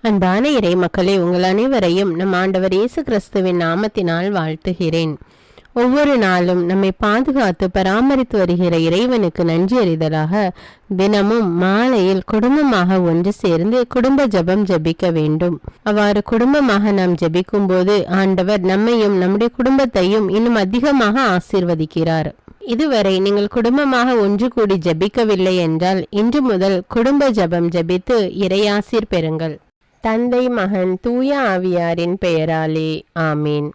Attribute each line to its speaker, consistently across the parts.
Speaker 1: அன்பான இறை மக்களே, உங்கள் அனைவரையும் நம் ஆண்டவர் இயேசு கிறிஸ்துவின் நாமத்தினால் வாழ்த்துகிறேன். ஒவ்வொரு நாளும் நம்மை பாதுகாத்து பராமரித்து வருகிற இறைவனுக்கு நன்றி அறிதலாக தினமும் மாலையில் குடும்பமாக ஒன்று சேர்ந்து குடும்ப ஜெபம் ஜெபிக்க வேண்டும். அவ்வாறு குடும்பமாக நாம் ஜெபிக்கும் போது ஆண்டவர் நம்மையும் நம்முடைய குடும்பத்தையும் இன்னும் அதிகமாக ஆசீர்வதிக்கிறார். இதுவரை நீங்கள் குடும்பமாக ஒன்று கூடி ஜெபிக்கவில்லை என்றால் இன்று முதல் குடும்ப ஜெபம் ஜெபித்து இறையாசீர் பெறுங்கள். தந்தை, மகன், தூய ஆவியாரின் பெயராலே ஆமீன்.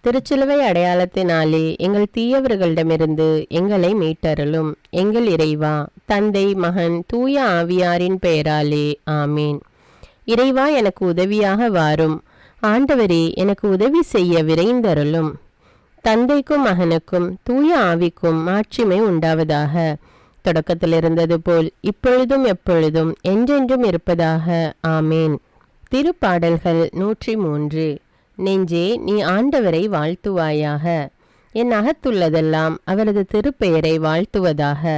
Speaker 1: திருச்சிலுவை அடையாளத்தினாலே எங்கள் தீயவர்களிடமிருந்து எங்களை மீட்டருளும். எங்கள் இறைவா, தந்தை, மகன், தூய ஆவியாரின் பெயராலே ஆமீன். இறைவா, எனக்கு உதவியாக வாரும். ஆண்டவரே, எனக்கு உதவி செய்ய விரைந்தருளும். தந்தைக்கும் மகனுக்கும் தூய ஆவிக்கும் மாட்சிமை உண்டாவதாக. தொடக்கத்தில் இருந்தது போல் இப்பொழுதும் எப்பொழுதும் என்றென்றும் இருப்பதாக ஆமேன். திருப்பாடல்கள் 103. நெஞ்சே, நீ ஆண்டவரை வாழ்த்துவாயாக. என் அகத்துள்ளதெல்லாம் அவரது திருப்பெயரை வாழ்த்துவதாக.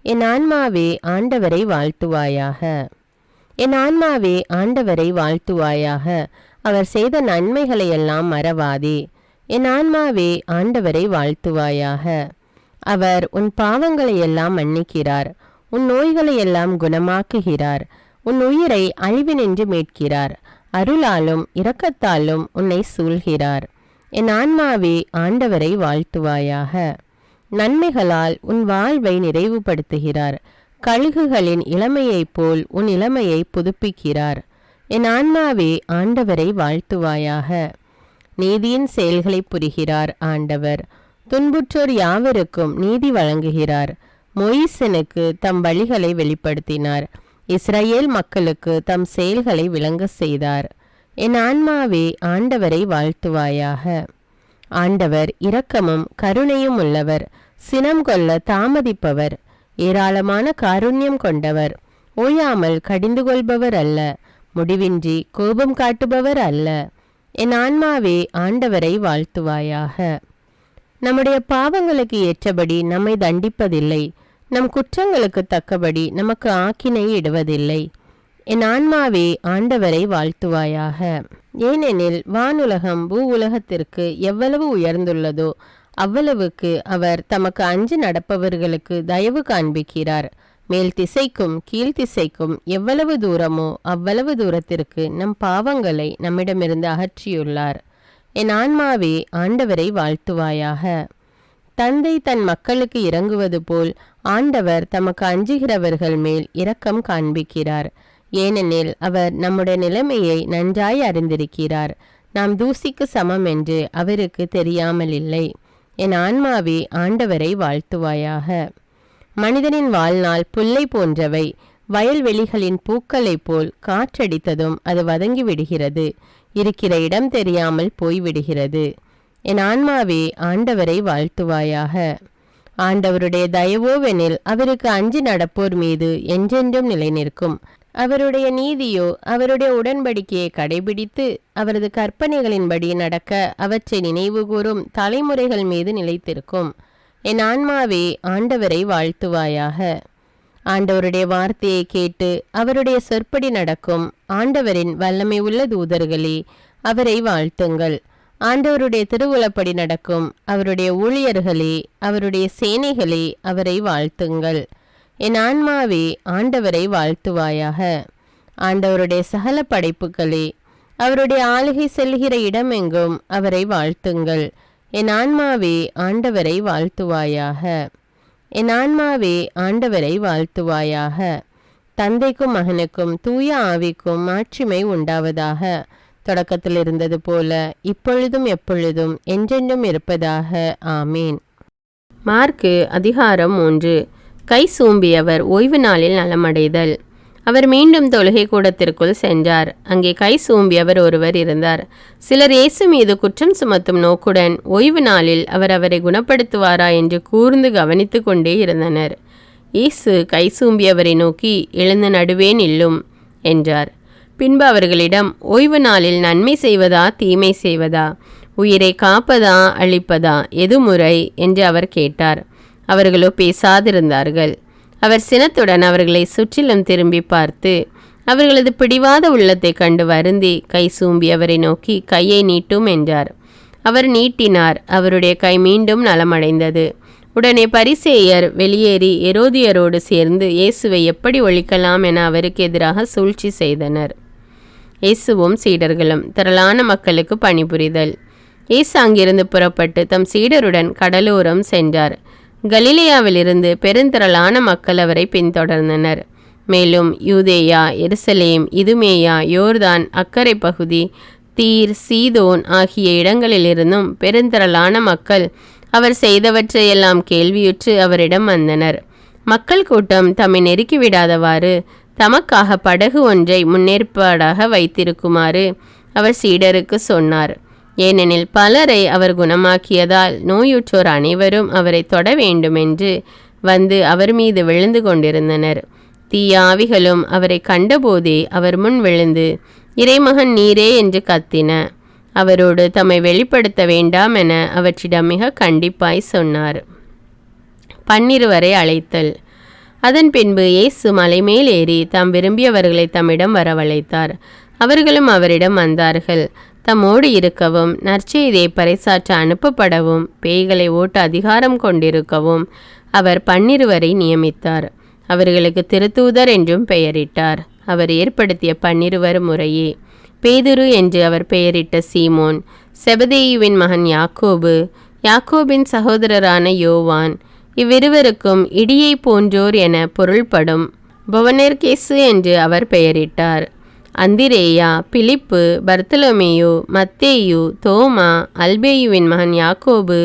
Speaker 1: என் ஆன்மாவே ஆண்டவரை வாழ்த்துவாயாக. என் ஆன்மாவே ஆண்டவரை வாழ்த்துவாயாக. அவர் செய்த நன்மைகளையெல்லாம் மறவாதே. என் ஆன்மாவே ஆண்டவரை வாழ்த்துவாயாக. அவர் உன் பாவங்களையெல்லாம் மன்னிக்கிறார், உன் நோய்களையெல்லாம் குணமாக்குகிறார், உன் உயிரை அழிவினின்று மீட்கிறார், அருளாலும் இரக்கத்தாலும் உன்னை சூழ்கிறார். என் ஆன்மாவே ஆண்டவரை வாழ்த்துவாயாக. நன்மைகளால் உன் வாழ்வை நிறைவுபடுத்துகிறார், கழுகுகளின் இளமையைப் போல் உன் இளமையை புதுப்பிக்கிறார். என் ஆன்மாவே ஆண்டவரை வாழ்த்துவாயாக. நீதியின் செயல்களை புரிகிறார் ஆண்டவர், துன்புற்றோர் யாவருக்கும் நீதி வழங்குகிறார். மோயிசனுக்கு தம் வழிகளை வெளிப்படுத்தினார், இஸ்ரவேல் மக்களுக்கு தம் செயல்களை விளங்க செய்தார். என் ஆன்மாவே ஆண்டவரை வாழ்த்துவாயாக. ஆண்டவர் இரக்கமும் கருணையும் உள்ளவர், சினம் கொள்ள தாமதிப்பவர், ஏராளமான காருண்யம் கொண்டவர், ஓயாமல் கடிந்து கொள்பவர் அல்ல, முடிவின்றி கோபம் காட்டுபவர் அல்ல. என் ஆன்மாவே ஆண்டவரை வாழ்த்துவாயாக. நம்முடைய பாவங்களுக்கு ஏற்றபடி நம்மை தண்டிப்பதில்லை, நம் குற்றங்களுக்கு தக்கபடி நமக்கு ஆக்கினை இடுவதில்லை. என் ஆன்மாவே ஆண்டவரை வாழ்த்துவாயாக. ஏனெனில் வானுலகம் பூ உலகத்திற்கு எவ்வளவு உயர்ந்துள்ளதோ அவ்வளவுக்கு அவர் தமக்கு அஞ்சு நடப்பவர்களுக்கு தயவு காண்பிக்கிறார். மேல் திசைக்கும் கீழ்த்திசைக்கும் எவ்வளவு தூரமோ அவ்வளவு தூரத்திற்கு நம் பாவங்களை நம்மிடமிருந்து அகற்றியுள்ளார். என் ஆன்மாவே ஆண்டவரை வாழ்த்துவாயாக. தந்தை தன் மக்களுக்கு இறங்குவது போல் ஆண்டவர் தமக்கு அஞ்சுகிறவர்கள் மேல் இரக்கம் காண்பிக்கிறார். ஏனெனில் அவர் நம்முடைய நிலைமையை நன்றாய் அறிந்திருக்கிறார். நாம் தூசிக்கு சமம் என்று அவருக்கு தெரியாமல் இல்லை. என் ஆன்மாவே ஆண்டவரை வாழ்த்துவாயாக. மனிதனின் வாழ்நாள் புல்லை போன்றவை, வயல்வெளிகளின் பூக்களைப் போல் காற்றடித்ததும் அது வதங்கி விடுகிறது, இருக்கிற இடம் தெரியாமல் போய்விடுகிறது. என் ஆன்மாவே ஆண்டவரை வாழ்த்துவாயாக. ஆண்டவருடைய தயவோவெனில் அவருக்கு அஞ்சி நடப்போர் மீது என்றென்றும் நிலை நிற்கும். அவருடைய நீதியோ அவருடைய உடன்படிக்கையை கடைபிடித்து அவரது கற்பனைகளின்படி நடக்க அவற்றை நினைவு கூறும் தலைமுறைகள் மீது நிலைத்திருக்கும். என் ஆன்மாவே ஆண்டவரை வாழ்த்துவாயாக. ஆண்டவருடைய வார்த்தையை கேட்டு அவருடைய சொற்படி நடக்கும் ஆண்டவரின் வல்லமை உள்ள தூதர்களே, அவரை வாழ்த்துங்கள். ஆண்டவருடைய திருவுளப்படி நடக்கும் அவருடைய ஊழியர்களே, அவருடைய சேனைகளே, அவரை வாழ்த்துங்கள். என் ஆன்மாவே ஆண்டவரை வாழ்த்துவாயாக. ஆண்டவருடைய சகல படைப்புகளே, அவருடைய ஆளுகை செல்கிற இடமெங்கும் அவரை வாழ்த்துங்கள். என் ஆன்மாவே ஆண்டவரை வாழ்த்துவாயாக. என் ஆன்மாவே ஆண்டவரை வாழ்த்துவாயாக. தந்தைக்கும் மகனுக்கும் தூய ஆவிக்கும் மாட்சிமை உண்டாவதாக. தொடக்கத்தில் இருந்தது போல இப்பொழுதும் எப்பொழுதும் என்றென்றும் இருப்பதாக ஆமீன். மார்க்கு அதிகாரம் 3. கை சூம்பியவர் ஓய்வு நாளில் நலமடைதல். அவர் மீண்டும் தொழுகை கூடத்திற்குள் சென்றார். அங்கே கை சூம்பியவர் ஒருவர் இருந்தார். சிலர் இயேசு மீது குற்றம் சுமத்தும் நோக்குடன் ஓய்வு நாளில் அவர் அவரை குணப்படுத்துவாரா என்று கூர்ந்து கவனித்து கொண்டே இருந்தனர். இயேசு கை சூம்பியவரை நோக்கி, எழுந்து நடுவே நில்லும் என்றார். பின்பு அவர்களிடம், ஓய்வு நாளில் நன்மை செய்வதா தீமை செய்வதா, உயிரை காப்பதா அழிப்பதா, எது முறை என்று அவர் கேட்டார். அவர்களோ பேசாதிருந்தார்கள். அவர் சினத்துடன் அவர்களை சுற்றிலும் திரும்பி பார்த்து, அவர்களது பிடிவாத உள்ளத்தை கண்டு வருந்தி கை சூம்பி அவரை நோக்கி, கையை நீட்டும் என்றார். அவர் நீட்டினார். அவருடைய கை மீண்டும் நலமடைந்தது. உடனே பரிசேயர் வெளியேறி எரோதியரோடு சேர்ந்து இயேசுவை எப்படி ஒழிக்கலாம் என அவருக்கு எதிராக சூழ்ச்சி செய்தனர். இயேசுவும் சீடர்களும் திரளான மக்களுக்கு பணிபுரிதல். இயேசு அங்கிருந்து புறப்பட்டு தம் சீடருடன் கடலோரம் சென்றார். கலிலேயாவிலிருந்து பெருந்திரளான மக்கள் அவரை பின்தொடர்ந்தனர். மேலும் யூதேயா, எருசலேம், இதுமேயா, யோர்தான் அக்கரை பகுதி, தீர், சீதோன் ஆகிய இடங்களிலிருந்தும் பெருந்திரளான மக்கள் அவர் செய்தவற்றையெல்லாம் கேள்வியுற்று அவரிடம் வந்தனர். மக்கள் கூட்டம் தம்மை நெருக்கிவிடாதவாறு தமக்காக படகு ஒன்றை முன்னேற்பாடாக வைத்திருக்குமாறு அவர் சீடருக்கு சொன்னார். ஏனெனில் பலரை அவர் குணமாக்கியதால் நோயுற்றோர் அனைவரும் அவரை தொட வேண்டுமென்று வந்து அவர் மீது விழுந்து கொண்டிருந்தனர். தீய ஆவிகளும் அவரை கண்டபோதே அவர் முன் விழுந்து, இறைமகன் நீரே என்று கத்தின. அவரோடு தம்மை வெளிப்படுத்த வேண்டாம் என அவற்றிடம் மிக கண்டிப்பாய் சொன்னார். 12 அழைத்தல். அதன் பின்பு இயேசு மலைமேல் ஏறி தாம் விரும்பியவர்களை தம்மிடம் வரவழைத்தார். அவர்களும் அவரிடம் வந்தார்கள். தம்மோடு இருக்கவும், நற்செய்தியை பறைசாற்ற அனுப்பப்படவும், பேய்களை ஓட்ட அதிகாரம் கொண்டிருக்கவும் அவர் 12 நியமித்தார். அவர்களுக்கு திருத்தூதர் என்றும் பெயரிட்டார். அவர் ஏற்படுத்திய 12 முறையே பேதுரு என்று அவர் பெயரிட்ட சீமோன், செபதேயுவின் மகன் யாக்கோபு, யாக்கோபின் சகோதரரான யோவான், இவ்விருவருக்கும் இடியை போன்றோர் என பொருள்படும் பொவனெர்கேசு என்று அவர் பெயரிட்டார். அந்திரேயா, பிலிப்பு, பர்த்தலோமேயு, மத்தேயு, தோமா, அல்பேயுவின் மகன் யாக்கோபு,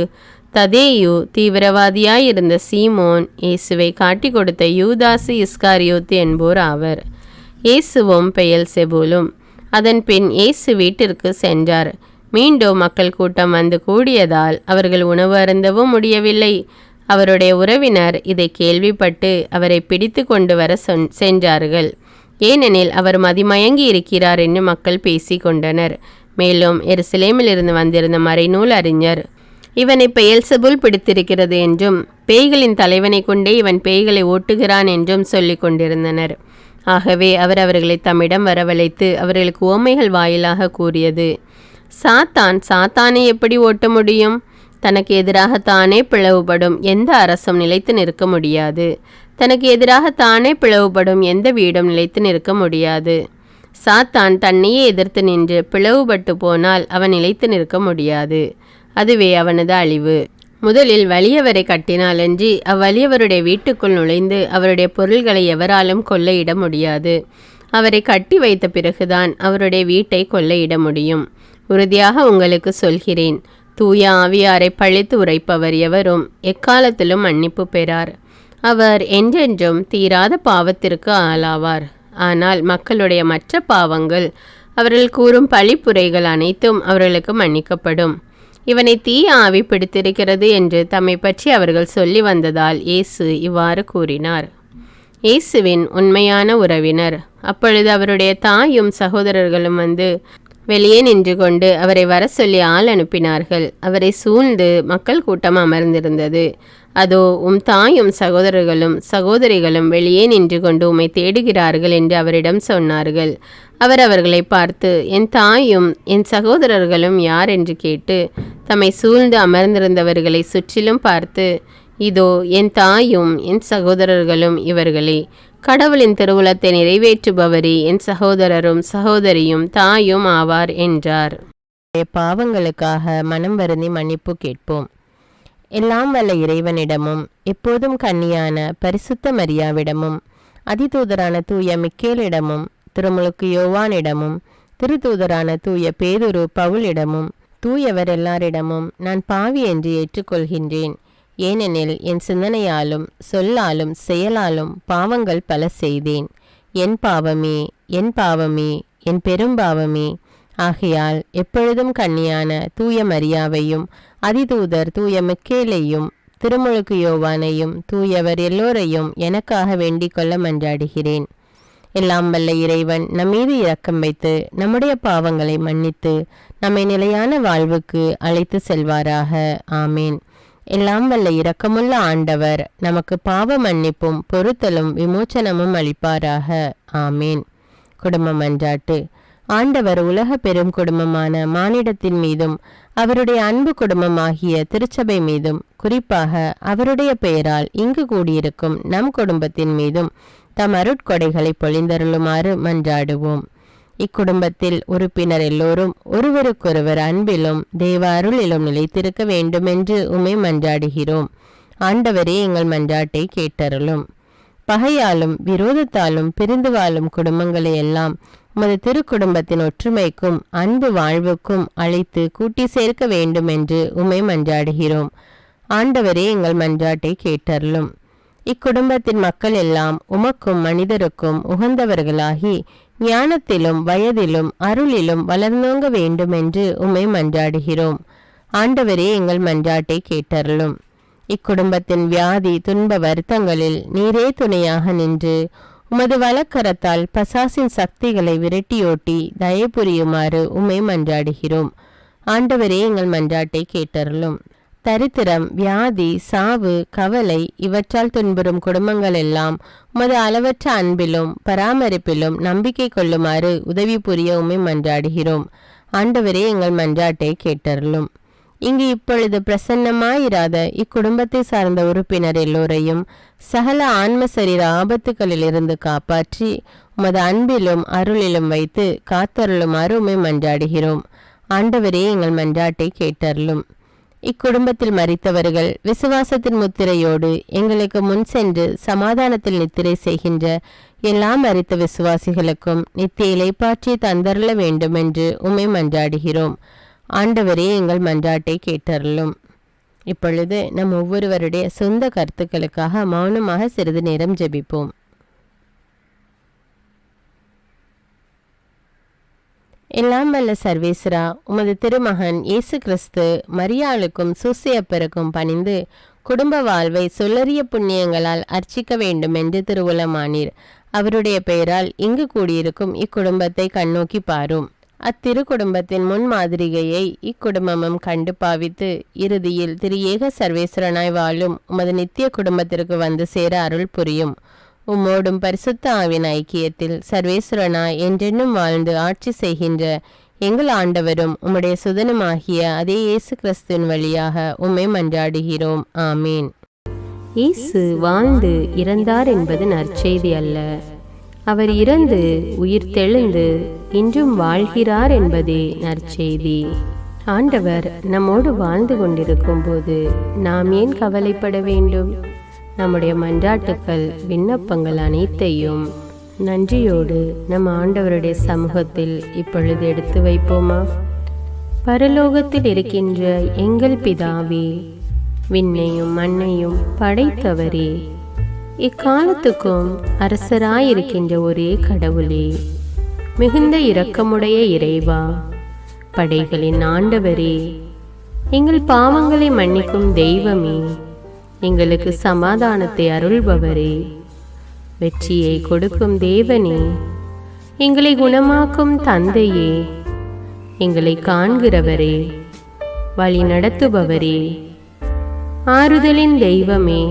Speaker 1: ததேயு, தீவிரவாதியாயிருந்த சீமோன், இயேசுவை காட்டி கொடுத்த யூதாசு இஸ்காரியோத்து என்போர் ஆவர். இயேசுவும் பெயல்செபூலும். அதன் பின் இயேசு வீட்டிற்கு சென்றார். மீண்டும் மக்கள் கூட்டம் வந்து கூடியதால் அவர்கள் உணவு அருந்தவும் முடியவில்லை. அவருடைய உறவினர் இதை கேள்விப்பட்டு அவரை பிடித்து கொண்டு வர சென்றார்கள். ஏனெனில் அவர் மதிமயங்கி இருக்கிறார் என்று மக்கள் பேசி கொண்டனர். மேலும் எருசலேமிலிருந்து வந்திருந்த மறைநூல் அறிஞர், இவனை பெயல்செபூல் பிடித்திருக்கிறது என்றும் பேய்களின் தலைவனை கொண்டே இவன் பேய்களை ஓட்டுகிறான் என்றும் சொல்லி கொண்டிருந்தனர். ஆகவே அவர் அவர்களை தம்மிடம் வரவழைத்து அவர்களுக்கு உவமைகள் வாயிலாக கூறியது, சாத்தானை எப்படி ஓட்ட முடியும்? தனக்கு எதிராக தானே பிளவுபடும் எந்த அரசும் நிலைத்து நிற்க முடியாது. தனக்கு எதிராக தானே பிளவுபடும் எந்த வீடும் நிலைத்து நிற்க முடியாது. சாத்தான் தன்னையே எதிர்த்து நின்று பிளவுபட்டு போனால் அவன் நிலைத்து நிற்க முடியாது. அதுவே அவனது அழிவு. முதலில் வலியவரை கட்டினாலன்றி அவ்வலியவருடைய வீட்டுக்குள் நுழைந்து அவருடைய பொருள்களை எவராலும் கொள்ளையிட முடியாது. அவரை கட்டி வைத்த பிறகுதான் அவருடைய வீட்டை கொள்ளையிட முடியும். உறுதியாக உங்களுக்கு சொல்கிறேன், தூய ஆவியாரை பழித்து உரைப்பவர் எவரும் எக்காலத்திலும் மன்னிப்பு பெறார். அவர் என்றென்றும் தீராத பாவத்திற்கு ஆளாவார். ஆனால் மக்களுடைய மற்ற பாவங்கள், அவர்கள் கூறும் பழிப்புரைகள் அனைத்தும் அவர்களுக்கு மன்னிக்கப்படும். இவனை தீய ஆவி பிடித்திருக்கிறது என்று தம்மை பற்றி அவர்கள் சொல்லி வந்ததால் இயேசு இவ்வாறு கூறினார். இயேசுவின் உண்மையான உறவினர். அப்பொழுது அவருடைய தாயும் சகோதரர்களும் வந்து வெளியே நின்று கொண்டு அவரை வர சொல்லி ஆள் அனுப்பினார்கள். அவரை சூழ்ந்து மக்கள் கூட்டம் அமர்ந்திருந்தது. அதோ, உம் தாயும் சகோதரர்களும் சகோதரிகளும் வெளியே நின்று கொண்டு உம்மை தேடுகிறார்கள் என்று அவரிடம் சொன்னார்கள். அவர் அவர்களை பார்த்து, என் தாயும் என் சகோதரர்களும் யார் என்று கேட்டு தம்மை சூழ்ந்து அமர்ந்திருந்தவர்களை சுற்றிலும் பார்த்து, இதோ என் தாயும் என் சகோதரர்களும் இவர்களே, கடவுளின் திருவுளத்தை நிறைவேற்றுபவரே என் சகோதரரும் சகோதரியும் தாயும் ஆவார் என்றார். பாவங்களுக்காக மனம் வருந்தி மன்னிப்பு கேட்போம். எல்லாம் வல்ல இறைவனிடமும் எப்போதும் கன்னியான பரிசுத்த மரியாவிடமும் அதிதூதரான தூய மிக்கேலிடமும் திருமுழுக்கு யோவானிடமும் திருத்தூதரான தூய பேதுரு பவுலிடமும் தூயவர் எல்லாரிடமும் நான் பாவி என்று ஏற்றுக்கொள்கின்றேன். ஏனெனில் என் சிந்தனையாலும் சொல்லாலும் செயலாலும் பாவங்கள் பல செய்தேன். என் பாவமே, என் பாவமே, என் பெரும்பாவமே. ஆகையால் எப்பொழுதும் கன்னியான தூய மரியாவையும் அதிதூதர் தூய மிக்கேலையும் திருமுழுக்கு யோவானையும் தூயவர் எல்லோரையும் எனக்காக வேண்டிக் கொள்ள மன்றாடுகிறேன். எல்லாம் வல்ல இறைவன் நம்மீது இரக்கம் வைத்து நம்முடைய பாவங்களை மன்னித்து நம்மை நிலையான வாழ்வுக்கு அழைத்து செல்வாராக. ஆமேன். எல்லாம் வல்ல இரக்கமுள்ள ஆண்டவர் நமக்கு பாவ மன்னிப்பும் பொறுத்தலும் விமோச்சனமும் அளிப்பாராக. ஆமேன். குடும்ப மன்றாட்டு. ஆண்டவர் உலக பெரும் குடும்பமான மானிடத்தின் மீதும் அவருடைய அன்பு குடும்பமாகிய திருச்சபை மீதும் குறிப்பாக அவருடைய பெயரால் இங்கு கூடியிருக்கும் நம் குடும்பத்தின் மீதும் தம் அருட்கொடைகளை பொழிந்தருளுமாறு மன்றாடுவோம். இக்குடும்பத்தில் உறுப்பினர் எல்லோரும் ஒருவருக்கொருவர் அன்பிலும் தேவ அருளிலும் நிலைத்திருக்க வேண்டுமென்று உம்மை மன்றாடுகிறோம். ஆண்டவரே, எங்கள் மன்றாட்டை கேட்டருளும். பகையாலும் விரோதத்தாலும் பிரிந்து வாழும் குடும்பங்களை எல்லாம் உமது திருக்குடும்பத்தின் ஒற்றுமைக்கும் அன்பு வாழ்வுக்கும் அழைத்து கூட்டி சேர்க்க வேண்டும் என்று உம்மை மன்றாடுகிறோம். ஆண்டவரே, எங்கள் மன்றாட்டை கேட்டருளும். இக்குடும்பத்தின் மக்கள் எல்லாம் உமக்கும் மனிதருக்கும் உகந்தவர்களாகி ஞானத்திலும் வயதிலும் அருளிலும் வளர்ந்தோங்க வேண்டும் என்று உம்மை மன்றாடுகிறோம். ஆண்டவரே, எங்கள் மன்றாட்டை கேட்டருளும். இக்குடும்பத்தின் வியாதி துன்ப வருத்தங்களில் நீரே துணையாக நின்று உமது வலக்கரத்தால் பசாசின் சக்திகளை விரட்டியோட்டி தயை புரியுமாறு உம்மை மன்றாடுகிறோம். ஆண்டவரே, எங்கள் மன்றாட்டை கேட்டருளும். தரித்திரம், வியாதி, சாவு, கவலை இவற்றால் துன்புறும் குடும்பங்கள் எல்லாம் உமது அளவற்ற அன்பிலும் பராமரிப்பிலும் நம்பிக்கை கொள்ளுமாறு உதவி புரிய உம்மை மன்றாடுகிறோம். ஆண்டவரே, எங்கள் மன்றாட்டை கேட்டருளும். இங்கு இப்பொழுது பிரசன்னமாயிராத இக்குடும்பத்தை சார்ந்த உறுப்பினர் எல்லோரையும் சகல ஆன்ம சரீர ஆபத்துக்களிலிருந்து காப்பாற்றி உமது அன்பிலும் அருளிலும் வைத்து காத்தருளுமாறு உம்மை மன்றாடுகிறோம். ஆண்டவரே, எங்கள் மன்றாட்டை கேட்டருளும். இக்குடும்பத்தில் மரித்தவர்கள் விசுவாசத்தின் முத்திரையோடு எங்களுக்கு முன் சென்று சமாதானத்தில் நித்திரை செய்கின்ற எல்லா மரித்த விசுவாசிகளுக்கும் நித்திய இலைப்பாற்றி தந்தருள வேண்டும் என்று உம்மை மன்றாடுகிறோம். ஆண்டவரே, எங்கள் மன்றாட்டை கேட்டருளும். இப்பொழுது நம் ஒவ்வொருவருடைய சொந்த கருத்துக்களுக்காக மௌனமாக சிறிது நேரம் ஜெபிப்போம். எல்லாம் வல்ல சர்வேஸ்வரா, உமது திருமகன் இயேசு கிறிஸ்து மரியாளுக்கும் சூசையப்பருக்கும் பணிந்து குடும்ப வாழ்வை சொல்லறிய புண்ணியங்களால் அர்ச்சிக்க வேண்டும் என்று திருவுளமானீர். அவருடைய பெயரால் இங்கு கூடியிருக்கும் இக்குடும்பத்தை கண்ணோக்கி பாரும். அத்திரு குடும்பத்தின் முன்மாதிரிகையை இக்குடும்பமும் கண்டு பாவித்து இறுதியில் திரு ஏக சர்வேஸ்வரனாய் வாழும் உமது நித்திய குடும்பத்திற்கு வந்து சேர அருள் புரியும். உம்மோடும் பரிசுத்த ஆவின் ஐக்கியத்தில் சர்வேஸ்வரனாய் என்றென்னும் வாழ்ந்து ஆட்சி செய்கின்ற எங்கள் ஆண்டவரும் உம்முடைய சுதனுமாகிய அதே இயேசு கிறிஸ்துவின் வழியாக உம்மை மன்றாடுகிறோம். ஆமீன். இயேசு வாழ்ந்து இறந்தார் என்பது நற்செய்தி அல்ல. அவர் இறந்து உயிர் தெழுந்து இன்றும் வாழ்கிறார் என்பதே நற்செய்தி. ஆண்டவர் நம்மோடு வாழ்ந்து கொண்டிருக்கும் போது நாம் ஏன் கவலைப்பட வேண்டும்? நம்முடைய மன்றாட்டுக்கள் விண்ணப்பங்கள் அனைத்தையும் நன்றியோடு நம் ஆண்டவருடைய சமூகத்தில் இப்பொழுது எடுத்து வைப்போமா? பரலோகத்தில் இருக்கின்ற எங்கள் பிதாவே, விண்ணையும் மண்ணையும் படைத்தவரே, இக்காலத்துக்கும் அரசராயிருக்கின்ற ஒரே கடவுளே, மிகுந்த இரக்கமுடைய இறைவா, படைகளின் ஆண்டவரே, எங்கள் பாவங்களை மன்னிக்கும் தெய்வமே, எங்களுக்கு சமாதானத்தை அருள்பவரே, வெற்றியை கொடுக்கும் தேவனே, எங்களை குணமாக்கும் தந்தையே, எங்களை காண்கிறவரே, வழி நடத்துபவரே, ஆறுதலின் தெய்வமே,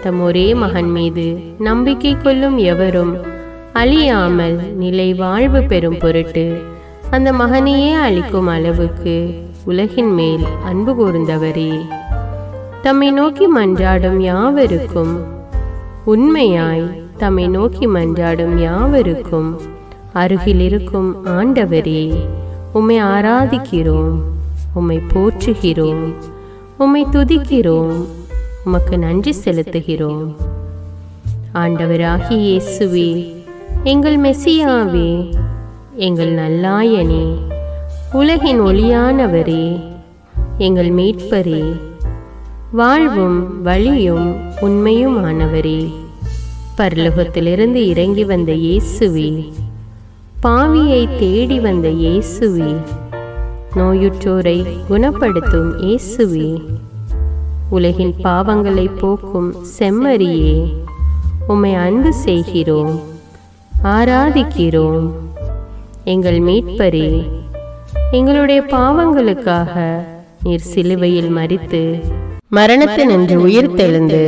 Speaker 1: தம் ஒரே மகன் மீது நம்பிக்கை கொள்ளும் எவரும் அழியாமல் நிலை வாழ்வு பெறும் பொருட்டு அந்த மகனையே அளிக்கும் அளவுக்கு உலகின் மேல் அன்பு கூர்ந்தவரே, தம்மை நோக்கி மன்றாடும் யாவருக்கும் உண்மையாய் தம்மை நோக்கி மன்றாடும் யாவருக்கும் அருகில் இருக்கும் ஆண்டவரே, உம்மை ஆராதிக்கிறோம், உம்மை போற்றுகிறோம், உம்மை துதிக்கிறோம், உமக்கு நன்றி செலுத்துகிறோம். ஆண்டவராகிய இயேசுவே, எங்கள் மெசியாவே, எங்கள் நல்லாயனே, உலகின் ஒளியானவரே, எங்கள் மீட்பரே, வாழ்வும் வழியும் உண்மையுமானவரே, பரலோகத்திலிருந்து இறங்கி வந்த இயேசுவே, பாவியை தேடி வந்த இயேசுவே, நோயுற்றோரை குணப்படுத்தும் இயேசுவே, உலகின் பாவங்களை போக்கும் செம்மறியே, உம்மை அன்பு செய்கிறோம், ஆராதிக்கிறோம். எங்கள் மீட்பரே, எங்களுடைய பாவங்களுக்காக நீர் சிலுவையில் மரித்து மரணத்தினின்று உயிர் தெழுந்து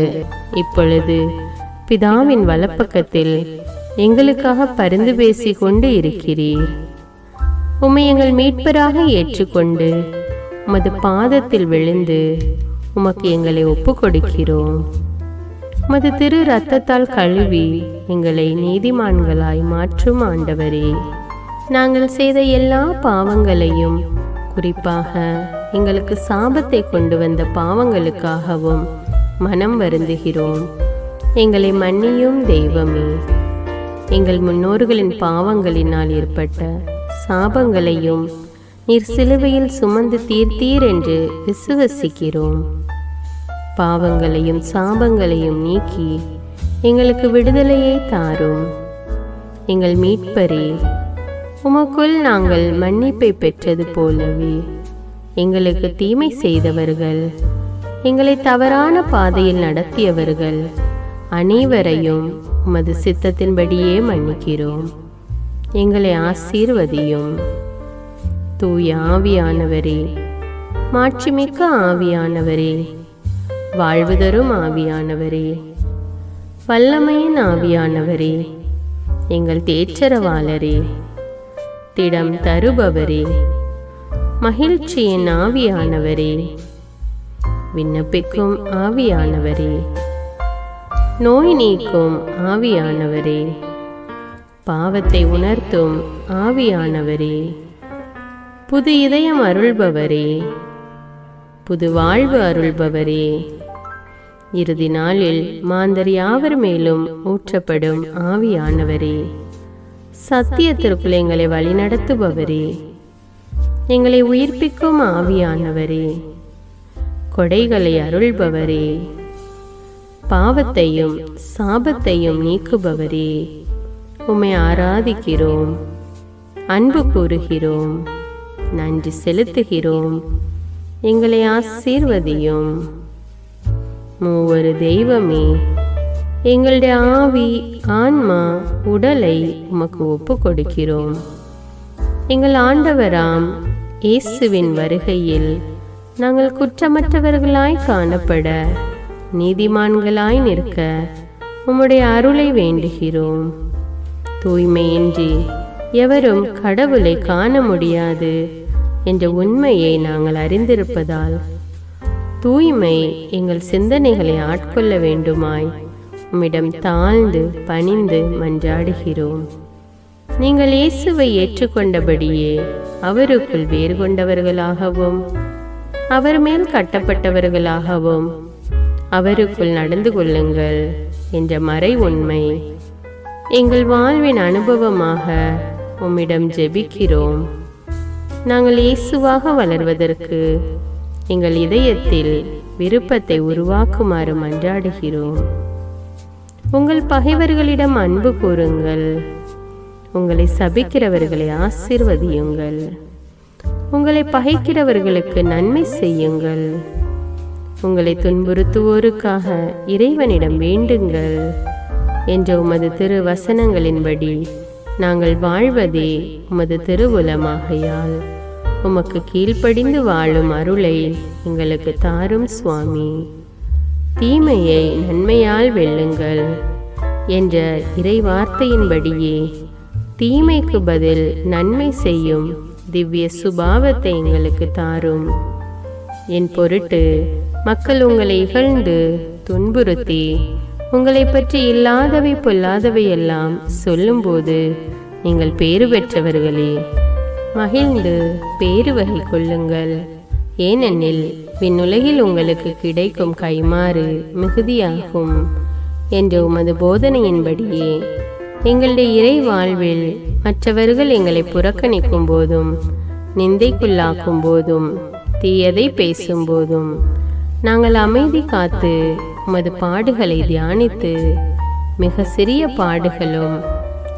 Speaker 1: இப்பொழுது பிதாவின் வலப்பக்கத்தில் எங்களுக்காக பரிந்து பேசிக் கொண்டு இருக்கிறீர். உம்மை எங்கள் மீட்பராக ஏற்றுக்கொண்டு உமது பாதத்தில் விழுந்து உமக்கு எங்களை ஒப்பு கொடுக்கிறோம். உமது திரு இரத்தத்தால் கழுவி எங்களை நீதிமான்களாய் மாற்றும் ஆண்டவரே, நாங்கள் செய்த எல்லா பாவங்களையும், குறிப்பாக எங்களுக்கு சாபத்தை கொண்டு வந்த பாவங்களுக்காகவும் மனம் வருந்துகிறோம். எங்களை மன்னியும் தெய்வமே. எங்கள் முன்னோர்களின் பாவங்களினால் ஏற்பட்ட சாபங்களையும் நீர் சிலுவையில் சுமந்து தீர்த்தீர் என்று விசுவசிக்கிறோம். பாவங்களையும் சாபங்களையும் நீக்கி எங்களுக்கு விடுதலையை தாரும். எங்கள் மீட்பரே, உமக்குள் நாங்கள் மன்னிப்பை பெற்றது போலவே எங்களுக்கு தீமை செய்தவர்கள், எங்களை தவறான பாதையில் நடத்தியவர்கள் அனைவரையும் உமது சித்தத்தின்படியே மன்னிக்கிறோம். எங்களை ஆசீர்வதியும். தூய ஆவியானவரே, மாட்சிமிக்க ஆவியானவரே, வாழ்வு தரும் ஆவியானவரே, வல்லமையின் ஆவியானவரே, எங்கள் தேற்றரவாளரே, திடம் தருபவரே, மகிழ்ச்சியின் ஆவியானவரே, விண்ணப்பிக்கும் ஆவியானவரே, நோய் நீக்கும் ஆவியானவரே, பாவத்தை உணர்த்தும் ஆவியானவரே, புது இதயம் அருள்பவரே, புது வாழ்வு அருள்பவரே, இறுதி நாளில் மாந்தர் யாவர் மேலும் ஊற்றப்படும் ஆவியானவரே, சத்தியத்திற்குள் எங்களை வழிநடத்துபவரே, எங்களை உயிர்ப்பிக்கும் ஆவியானவரே, கொடைகளை அருள்பவரே, பாவத்தையும் சாபத்தையும் நீக்குபவரே, உம்மை ஆராதிக்கிறோம், அன்பு கூறுகிறோம், நன்றி செலுத்துகிறோம். எங்களை ஆசீர்வதியும். மூவரு தெய்வமே, எங்களுடைய ஆவி, ஆன்மா, உடலை உமக்கு ஒப்பு கொடுக்கிறோம். எங்கள் ஆண்டவராம் இயேசுவின் வருகையில் நாங்கள் குற்றமற்றவர்களாய் காணப்பட, நீதிமான்களாய் நிற்க உம்முடைய அருளை வேண்டுகிறோம். தூய்மையின்றி எவரும் கடவுளை காண முடியாது என்ற உண்மையை நாங்கள் அறிந்திருப்பதால் தூய்மை எங்கள் சிந்தனைகளை ஆட்கொள்ள வேண்டுமாய் உம்மிடம் தாழ்ந்து பணிந்து மன்றாடுகிறோம். நீங்கள் இயேசுவை ஏற்றுக்கொண்டபடியே அவருக்குள் வேறு கொண்டவர்களாகவும் அவர் மேல் கட்டப்பட்டவர்களாகவும் அவருக்குள் நடந்து கொள்ளுங்கள் என்ற மறை உண்மை எங்கள் வாழ்வின் அனுபவமாக உம்மிடம் ஜெபிக்கிறோம். நாங்கள் இயேசுவாக வளர்வதற்கு எங்கள் இதயத்தில் விருப்பத்தை உருவாக்குமாறு மன்றாடுகிறோம். உங்கள் பகைவர்களிடம் அன்பு கூறுங்கள். உங்களை சபிக்கிறவர்களை ஆசீர்வதியுங்கள். உங்களை பகைக்கிறவர்களுக்கு நன்மை செய்யுங்கள். உங்களை துன்புறுத்துவோருக்காக இறைவனிடம் வேண்டுங்கள் என்ற உமது திரு வசனங்களின்படி நாங்கள் வாழ்வதே உமது திருவுலமாகையால் உமக்கு கீழ்ப்படிந்து வாழும் அருளை எங்களுக்கு தாரும் சுவாமி. தீமையை நன்மையால் வெல்லுங்கள் என்ற இறை வார்த்தையின்படியே தீமைக்கு பதில் நன்மை செய்யும் திவ்ய சுபாவத்தை எங்களுக்கு தாரும். என் பொருட்டு மக்கள் உங்களை இகழ்ந்து துன்புறுத்தி உங்களை பற்றி இல்லாதவை பொல்லாதவை எல்லாம் சொல்லும்போது நீங்கள் பேறு பெற்றவர்களே, மகிழ்ந்து பேறு வகை கொள்ளுங்கள். ஏனெனில் விண்ணுலகில் உங்களுக்கு கிடைக்கும் கைமாறு மிகுதியாகும் என்ற உமது போதனையின்படியே எங்களுடைய இறை வாழ்வில் மற்றவர்கள் எங்களை புறக்கணிக்கும் போதும் நிந்தைக்குள்ளாக்கும் போதும் தீயதை பேசும்போதும் நாங்கள் அமைதி காத்து உமது பாடுகளை தியானித்து மிக சிறிய பாடுகளும்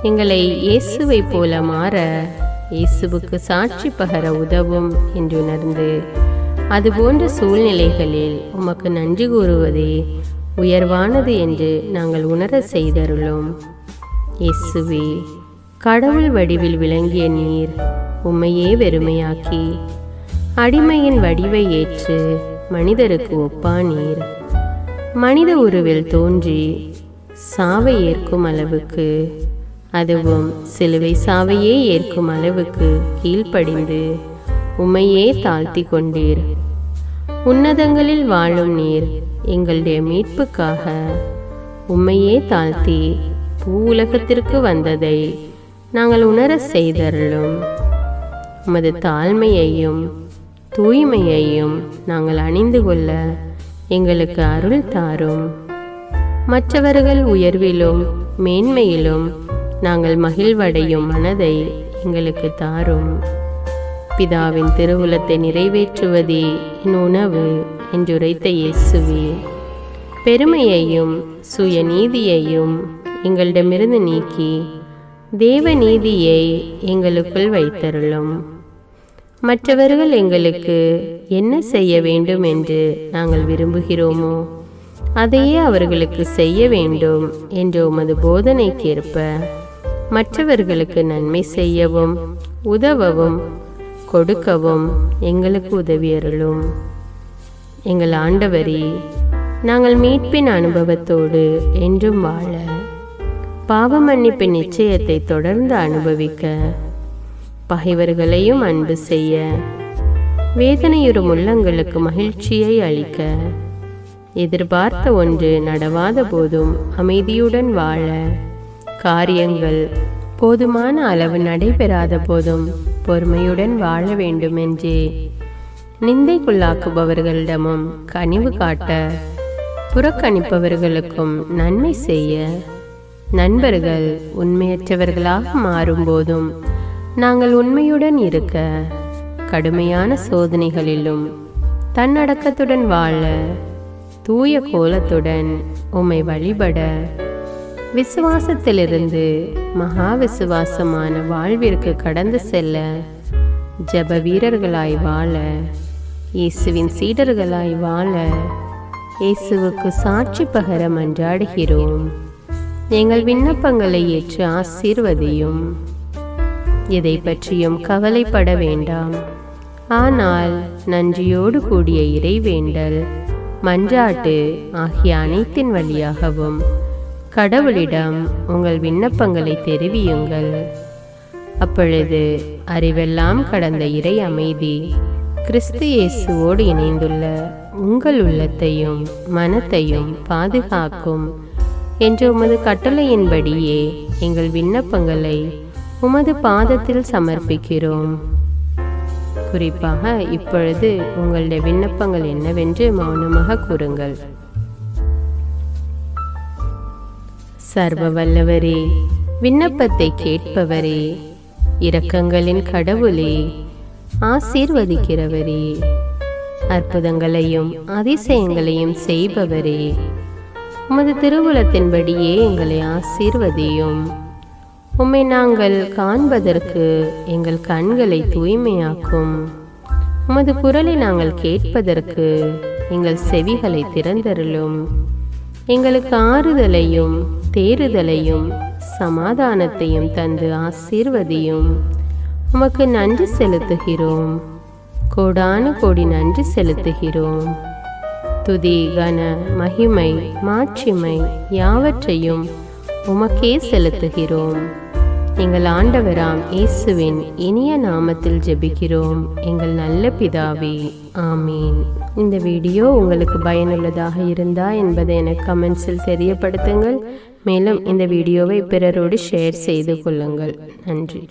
Speaker 1: எங்களை இயேசுவை போல மாற இயேசுவுக்கு சாட்சி பகர உதவும் என்றுணர்ந்து அதுபோன்ற சூழ்நிலைகளில் உமக்கு நன்றி கூறுவதே உயர்வானது என்று நாங்கள் உணர செய்தருளும். இயேசுவே, கடவுள் வடிவில் விளங்கிய நீர் உம்மையே வெறுமையாக்கி அடிமையின் வடிவை ஏற்று மனிதருக்கு ஒப்பானீர். மனித உருவில் தோன்றி சாவை ஏற்கும் அளவுக்கு அதுவும் சிலுவை சாவையே ஏற்கும் அளவுக்கு கீழ்ப்படிந்து உம்மையே தாழ்த்தி கொண்டீர். உன்னதங்களில் வாழும் நீர் எங்களுடைய மீட்புக்காக உம்மையே தாழ்த்தி பூவுலகத்திற்கு வந்ததை நாங்கள் உணர செய்தருளும். உமது தாழ்மையையும் தூய்மையையும் நாங்கள் அணிந்து கொள்ள எங்களுக்கு அருள் தாரும். மற்றவர்கள் உயர்விலும் மேன்மையிலும் நாங்கள் மகிழ்வடையும் மனதை எங்களுக்கு தாரும். பிதாவின் திருவுளத்தை நிறைவேற்றுவதே என் உணவு என்றுரைத்த இயேசுவே, பெருமையையும் சுயநீதியையும் எங்களிடமிருந்து நீக்கி தேவ நீதியை எங்களுக்குள் வைத்தருளும். மற்றவர்கள் எங்களுக்கு என்ன செய்ய வேண்டும் என்று நாங்கள் விரும்புகிறோமோ அதையே அவர்களுக்கு செய்ய வேண்டும் என்ற உமது போதனைக்கேற்ப மற்றவர்களுக்கு நன்மை செய்யவும் உதவவும் கொடுக்கவும் எங்களுக்கு உதவியருளும். எங்கள் ஆண்டவரே, நாங்கள் மீட்பின் அனுபவத்தோடு என்றும் வாழ, பாவ மன்னிப்பின் நிச்சயத்தை தொடர்ந்து அனுபவிக்க, பகைவர்களையும் அன்பு செய்ய, வேதனையுறும் உள்ளங்களுக்கு மகிழ்ச்சியை அளிக்க, எதிர்பார்த்த ஒன்று நடவாத போதும் அமைதியுடன் வாழ, காரியங்கள் போதுமான அளவு நடைபெறாத போதும் பொறுமையுடன் வாழ வேண்டும் என்றே நிந்தைக்குள்ளாக்குபவர்களிடமும் கனிவு காட்ட, புறக்கணிப்பவர்களுக்கும் நன்மை செய்ய, நண்பர்கள் உண்மையற்றவர்களாக மாறும்போதும் நாங்கள் உண்மையுடன் இருக்க, கடுமையான சோதனைகளிலும் தன்னடக்கத்துடன் வாழ, தூய கோலத்துடன் உம்மை வழிபட, விசுவாசத்திலிருந்து மகா விசுவாசமான வாழ்விற்கு கடந்து செல்ல, ஜப வீரர்களாய் வாழ, இயேசுவின் சீடர்களாய் வாழ, இயேசுவுக்கு சாட்சி பகர மன்றாடுகிறோம். எங்கள் விண்ணப்பங்களை ஏற்று ஆசீர்வதியும். எதை பற்றியும் கவலைப்பட வேண்டாம். ஆனால் நன்றியோடு கூடிய இறைவேண்டல், மன்றாட்டு ஆகிய அனைத்தின் வழியாகவும் கடவுளிடம் உங்கள் விண்ணப்பங்களை தெரிவியுங்கள். அப்பொழுது அறிவெல்லாம் கடந்த இறை அமைதி கிறிஸ்து இயேசுவோடு இணைந்துள்ள உங்கள் உள்ளத்தையும் மனத்தையும் பாதுகாக்கும் என்ற உமது கட்டளையின்படியே எங்கள் விண்ணப்பங்களை உமது பாதத்தில் சமர்ப்பிக்கிறோம். குறிப்பாக இப்பொழுது உங்களுடைய விண்ணப்பங்கள் என்னவென்று மௌனமாக கூறுங்கள். சர்வ வல்லவரே, விண்ணப்பத்தை கேட்பவரே, இரக்கங்களின் கடவுளே, ஆசீர்வதிக்கிறவரே, அற்புதங்களையும் அதிசயங்களையும் செய்பவரே, உமது திருவுளத்தின்படியே எங்களை ஆசீர்வதியும். உம்மை நாங்கள் காண்பதற்கு எங்கள் கண்களை தூய்மையாக்கும். உமது குரலை நாங்கள் கேட்பதற்கு எங்கள் செவிகளை திறந்தருளும். எங்களுக்கு ஆறுதலையும் தேறுதலையும் சமாதானத்தையும் தந்து ஆசீர்வதியும். உமக்கு நன்றி செலுத்துகிறோம். கோடானு கோடி நன்றி செலுத்துகிறோம். துதி, கன, மகிமை, மாட்சிமை யாவற்றையும் உமக்கே செலுத்துகிறோம். எங்கள் ஆண்டவராம் இயேசுவின் இனிய நாமத்தில் ஜெபிக்கிறோம் எங்கள் நல்ல பிதாவே, ஆமீன். இந்த வீடியோ உங்களுக்கு பயனுள்ளதாக இருந்தா என்பதை எனக்கு கமெண்ட்ஸில் தெரியப்படுத்துங்கள். மேலும் இந்த வீடியோவை பிறரோடு ஷேர் செய்து கொள்ளுங்கள். நன்றி.